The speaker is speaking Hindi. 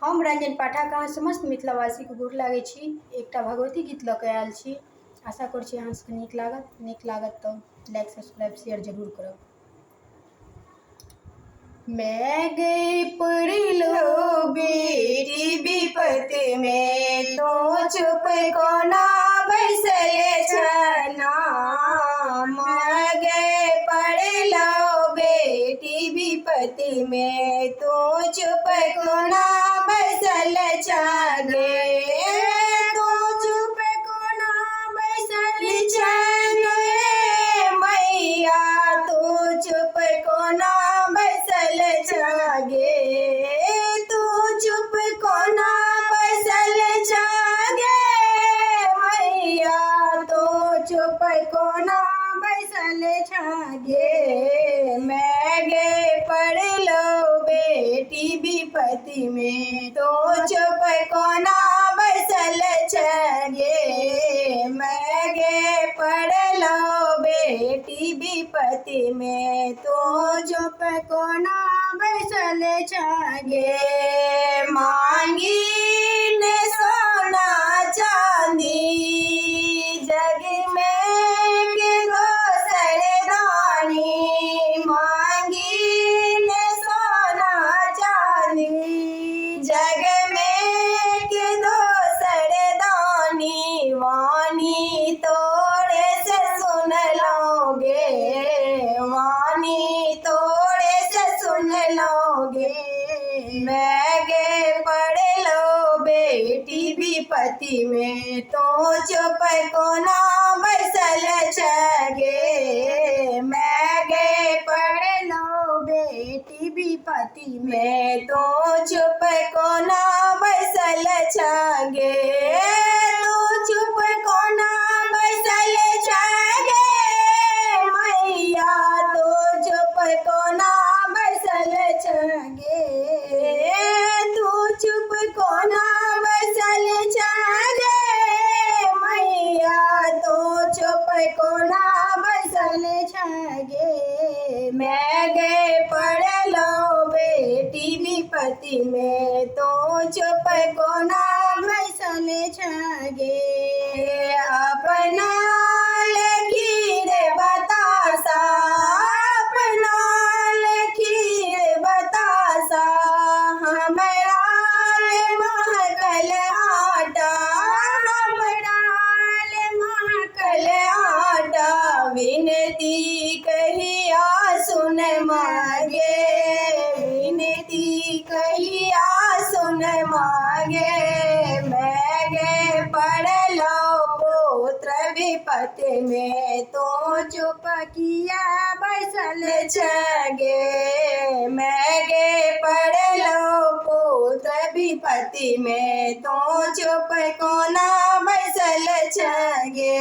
हम रंजन पाठक अहाँ समस्त मिथिलावासीके गोर लागै छी। एकटा भगवती गीत लऽ कऽ आयल छी। आशा करै छी अहाँ सबके नीक लागत तऽ लाइक सब्सक्राइब शेयर जरूर करब। मैं गई पढ़ लो बेटी विपत में, तो चुप कोना बैसल छना। मैं गई पढ़ लो बेटी विपत में, तो चुप कोना बैसल छगे। तो चुप कोना बैसल छगे मैया, तो चुप कोना बैसल छगे। तू चुप कोना बैसल छगे मैया, तो चुप कोना बैसल छगे। मैं गे पढ़ लो बेटी विपत्ति में, तो चुप कोना बैसल छगे। मैं गे पढ़ लो बेटी विपत्ति में, तो चुप कोना बैसल छगे। मांगी ने सोना चांदी, जग में के दोसर रानी। मांगी ने सोना चांदी, जग में के दोसर दानी। वानी तोड़े से सुन लोगे, वानी तोड़े से सुन लोगे। मैं गे पढ़ लो बेटी विपत्ति में, तो चुप कोना बैसल छगे। मैं गे पढ़ लो बेटी विपत्ति में, तो चुप कोना बैसल छगे। तो चुप कोना बैसल छगे मैया, तो चुप कोना बैसल छगे। तू चुप कोना बैसल छगे मैया, तो चुप कोना बैसल छगे। मैं गे पढ़ लो बेटी विपत्ति में, तो चुप कोना बैसल छगे। अपना लकीर बतासा, अपना लकीर बतासा। हमरा महकल आटा, हमरा महकल आटा। विनती कहिया सुन मागे, विनती कहिया सुन मागे। मैं गे पढ़ लो पुत्र विपत्ति में, तो चुप किया बैसल छगे। मैं गे पढ़ लो पुत्र विपत्ति में, तो चुप कोना बैसल छगे।